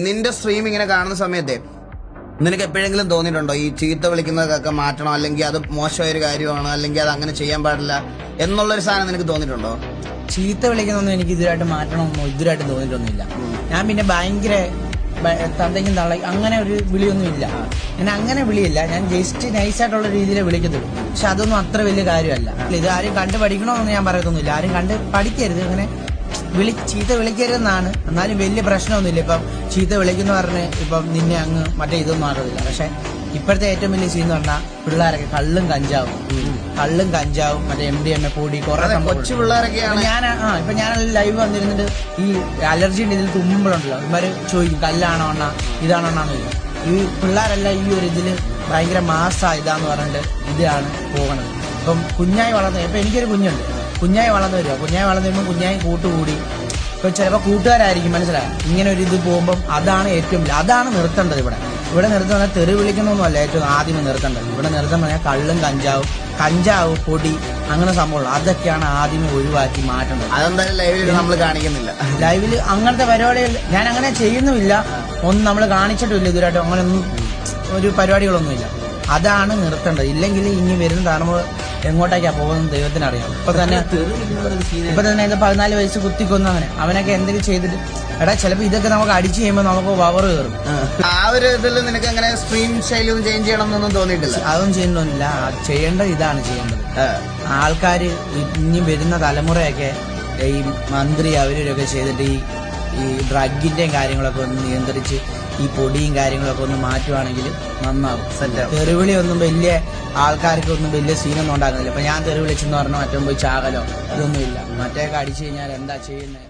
നിന്റെ സ്ട്രീം ഇങ്ങനെ കാണുന്ന സമയത്തെ നിനക്ക് എപ്പോഴെങ്കിലും തോന്നിയിട്ടുണ്ടോ ഈ ചീത്ത വിളിക്കുന്നതൊക്കെ മാറ്റണം, അല്ലെങ്കിൽ അത് മോശമായൊരു കാര്യമാണ്, അല്ലെങ്കിൽ അത് അങ്ങനെ ചെയ്യാൻ പാടില്ല എന്നുള്ളൊരു സാധനം നിനക്ക് തോന്നിയിട്ടുണ്ടോ? ചീത്ത വിളിക്കുന്നൊന്നും എനിക്ക് ഇതുവരായിട്ട് മാറ്റണമെന്നോ ഇതുവരായിട്ട് തോന്നിയിട്ടൊന്നുമില്ല. ഞാൻ പിന്നെ ഭയങ്കര തന്തയ്ക്കും തള്ള അങ്ങനെ ഒരു വിളിയൊന്നും ഇല്ല. ഞാൻ അങ്ങനെ വിളിയില്ല, ഞാൻ ജസ്റ്റ് നൈസായിട്ടുള്ള രീതിയിലേ വിളിക്കത്തുള്ളൂ. പക്ഷെ അതൊന്നും അത്ര വലിയ കാര്യമല്ല. ഇത് ആരും കണ്ട് പഠിക്കണമെന്ന് ഞാൻ പറയത്തൊന്നുമില്ല. ആരും കണ്ട് പഠിക്കരുത്, അങ്ങനെ ചീത്ത വിളിക്കരുതെന്നാണ്. എന്നാലും വലിയ പ്രശ്നമൊന്നുമില്ല. ഇപ്പം ചീത്ത വിളിക്കുന്ന പറഞ്ഞ് ഇപ്പം നിന്നെ അങ്ങ് മറ്റേ ഇതൊന്നും അറിയില്ല. പക്ഷെ ഇപ്പോഴത്തെ ഏറ്റവും വലിയ സീൻ എന്ന് പറഞ്ഞാൽ പിള്ളേരൊക്കെ കള്ളും കഞ്ചാവും മറ്റേ MDMA പൊടി കുറെ കൊച്ചു പിള്ളേരൊക്കെയാണ്. ഇപ്പൊ ഞാൻ ലൈവ് വന്നിരുന്നിട്ട് ഈ അലർജിന്റെ ഇതിൽ തുമ്മുമ്പോഴുണ്ടല്ലോ ഇവര് ചോദിക്കും കല്ലാണോ അണ്ണ ഇതാണോ അണ്ണാന്ന് ചോദിക്കും. ഈ പിള്ളേരെല്ലാം ഈ ഒരു ഇതില് ഭയങ്കര മാസാ ഇതാന്ന് പറഞ്ഞിട്ട് ഇതാണ് പോകുന്നത്. ഇപ്പം കുഞ്ഞായി വളർന്നു. ഇപ്പൊ എനിക്കൊരു കുഞ്ഞുണ്ട്, കുഞ്ഞായി വളർന്നു വരിക. കുഞ്ഞായി വളർന്നു വരുമ്പോൾ കുഞ്ഞായി കൂട്ടുകൂടി ഇപ്പൊ ചിലപ്പോൾ കൂട്ടുകാരായിരിക്കും, മനസ്സിലായോ? ഇങ്ങനെ ഒരു ഇത് പോകുമ്പോൾ അതാണ് ഏറ്റവും വലിയ, അതാണ് നിർത്തേണ്ടത്. ഇവിടെ നിർത്തുന്ന തെറി വിളിക്കുന്നൊന്നുമല്ല ഏറ്റവും ആദ്യമേ നിർത്തേണ്ടത്. ഇവിടെ നിർത്താൻ പറഞ്ഞാൽ കള്ളും കഞ്ചാവ് പൊടി അങ്ങനെ സംഭവമുള്ളൂ, അതൊക്കെയാണ് ആദ്യമേ ഒഴിവാക്കി മാറ്റേണ്ടത്. അതെന്തായാലും ലൈവിൽ നമ്മൾ കാണിക്കുന്നില്ല. ലൈവില് അങ്ങനത്തെ പരിപാടികൾ ഞാൻ അങ്ങനെ ചെയ്യുന്നുമില്ല, ഒന്നും നമ്മൾ കാണിച്ചിട്ടില്ല ഇതുവരായിട്ടും. അങ്ങനെയൊന്നും ഒരു പരിപാടികളൊന്നുമില്ല. അതാണ് നിർത്തേണ്ടത്. ഇല്ലെങ്കിൽ ഇനി വരുന്ന തലമുറ എങ്ങോട്ടേക്കാ പോകുന്നത് ദൈവത്തിനറിയാം. ഇപ്പൊ തന്നെ 14 വയസ്സ് കുത്തിക്കൊന്നു അങ്ങനെ അവനൊക്കെ എന്തെങ്കിലും ചെയ്തിട്ട് എടാ ചിലപ്പോ ഇതൊക്കെ നമുക്ക് അടിച്ചു ചെയ്യുമ്പോൾ നമുക്ക് പവർ കയറും. ആ ഒരു ഇതിൽ നിനക്ക് അങ്ങനെ സ്ട്രീം ശൈലി ഒന്നും ചേഞ്ച് ചെയ്യണം എന്നൊന്നും തോന്നിയിട്ടില്ല? അതൊന്നും ചെയ്യണമെന്നില്ല. ചെയ്യേണ്ടത് ഇതാണ് ചെയ്യേണ്ടത്. ആൾക്കാര് ഇനി വരുന്ന തലമുറയൊക്കെ ഈ മന്ത്രി അവരൊക്കെ ചെയ്തിട്ട് ഈ ഡ്രഗിന്റെയും കാര്യങ്ങളൊക്കെ ഒന്ന് നിയന്ത്രിച്ച് ഈ പൊടിയും കാര്യങ്ങളൊക്കെ ഒന്ന് മാറ്റുവാണെങ്കിൽ നന്നാവും. തെറിവിളി ഒന്നും വലിയ ആൾക്കാർക്ക് ഒന്നും വലിയ സീനൊന്നും ഉണ്ടാക്കുന്നില്ല. ഇപ്പൊ ഞാൻ തെറി വിളിച്ചെന്ന് പറഞ്ഞാൽ മറ്റും പോയി ചാകലോ ഇതൊന്നുമില്ല. മറ്റേക്ക് അടിച്ചു കഴിഞ്ഞാൽ എന്താ ചെയ്യുന്നത്?